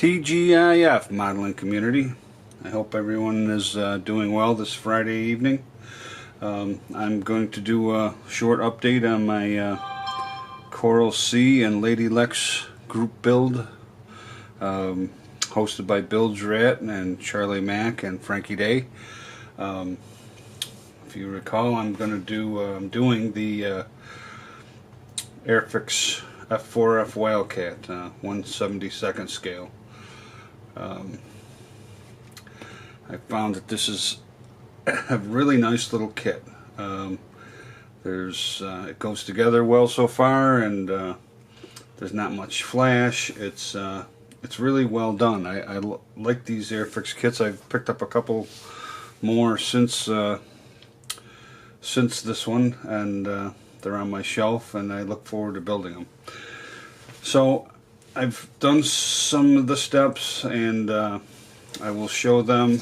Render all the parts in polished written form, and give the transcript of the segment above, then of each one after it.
TGIF modeling community. I hope everyone is doing well this Friday evening. I'm going to do a short update on my Coral Sea and Lady Lex group build, hosted by Bill Drat and Charlie Mack and Frankie Day. If you recall, I'm doing the Airfix F4F Wildcat 1/72 scale. I found that this is a really nice little kit. It goes together well so far, and there's not much flash. It's really well done. I like these Airfix kits. I've picked up a couple more since this one, and they're on my shelf, and I look forward to building them. So I've done some of the steps, and I will show them.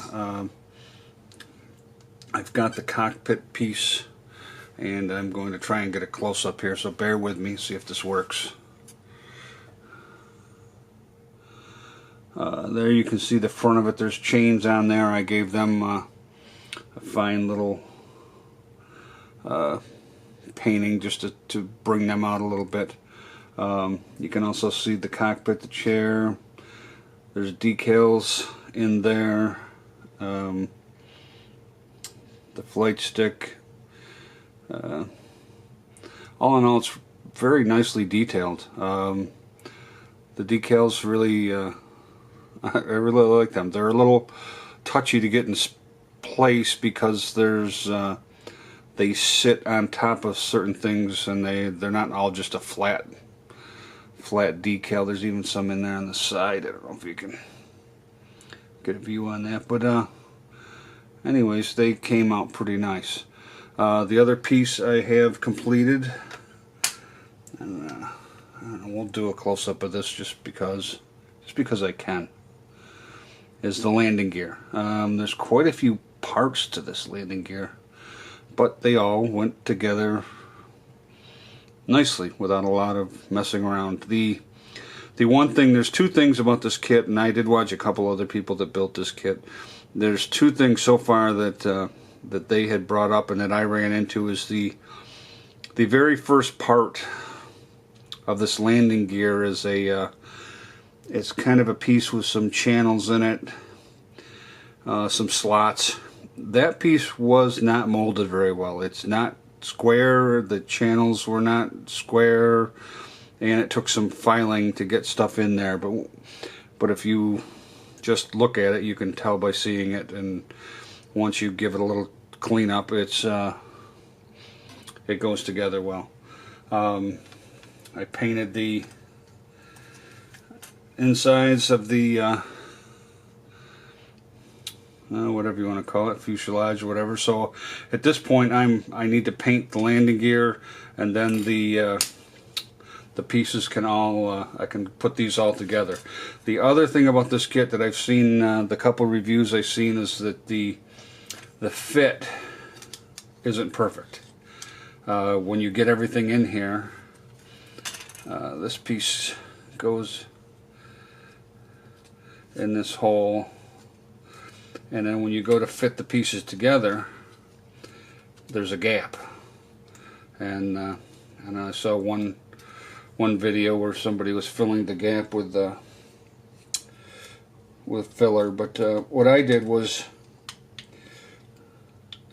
I've got the cockpit piece, and I'm going to try and get a close-up here, so bear with me, see if this works. There you can see the front of it. There's chains on there. I gave them a fine little painting just to bring them out a little bit. You can also see the cockpit, the chair. There's decals in there. The flight stick. All in all, it's very nicely detailed. The decals really, I really like them. They're a little touchy to get in place because they sit on top of certain things, and they're not all just a flat decal. There's even some in there on the side. I don't know if you can get a view on that, but anyways, they came out pretty nice. The other piece I have completed, and I don't know, we'll do a close-up of this just because I can, is the landing gear. There's quite a few parts to this landing gear, but they all went together nicely without a lot of messing around. The one thing, there's two things about this kit, and I did watch a couple other people that built this kit. There's two things so far that they had brought up and that I ran into, is the very first part of this landing gear is it's kind of a piece with some channels in it, some slots. That piece was not molded very well. It's not square, the channels were not square, and it took some filing to get stuff in there, but if you just look at it, you can tell by seeing it, and once you give it a little cleanup, it goes together well. I painted the insides of the whatever you want to call it, fuselage or whatever. So at this point, I need to paint the landing gear, and then the pieces can all I can put these all together. The other thing about this kit that I've seen, the couple reviews I've seen, is that the fit isn't perfect. When you get everything in here, this piece goes in this hole, and then when you go to fit the pieces together, there's a gap. And I saw one video where somebody was filling the gap with filler, but what I did was,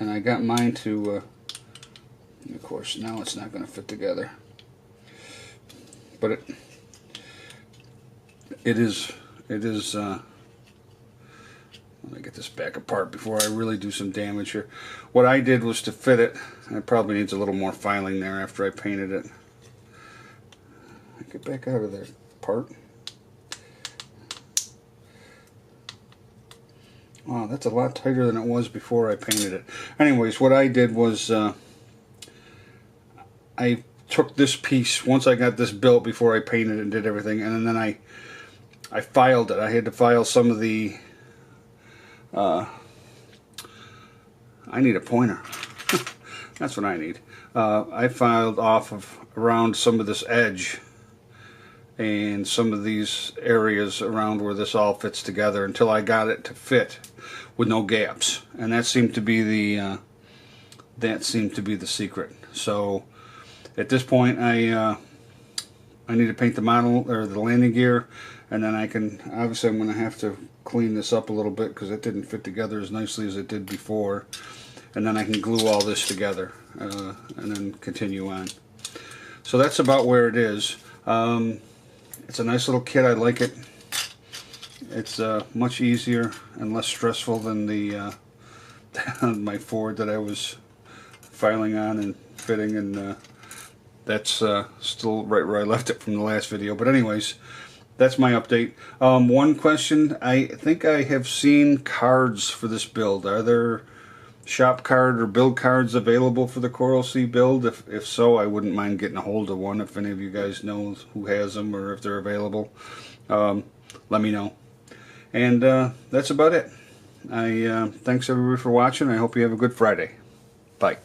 and I got mine to, of course now it's not going to fit together, but it is let me get this back apart before I really do some damage here. What I did was to fit it. It probably needs a little more filing there after I painted it. Get back out of there, part. Wow, that's a lot tighter than it was before I painted it. Anyways, what I did was I took this piece, once I got this built, before I painted it and did everything, and then I filed it. I had to file some of the I need a pointer. That's what I need. I filed off of around some of this edge, and some of these areas around where this all fits together until I got it to fit with no gaps, and that seemed to be the secret. So at this point, I need to paint the model or the landing gear, and then I can, obviously I'm going to have to clean this up a little bit because it didn't fit together as nicely as it did before, and then I can glue all this together and then continue on. So that's about where it is. It's a nice little kit. I like it. It's much easier and less stressful than the my Ford that I was filing on and fitting, and that's still right where I left it from the last video. But anyways, that's my update. One question, I think I have seen cards for this build. Are there shop card or build cards available for the Coral Sea build? If so, I wouldn't mind getting a hold of one. If any of you guys know who has them or if they're available, let me know. And that's about it. Thanks everybody for watching. I hope you have a good Friday. Bye.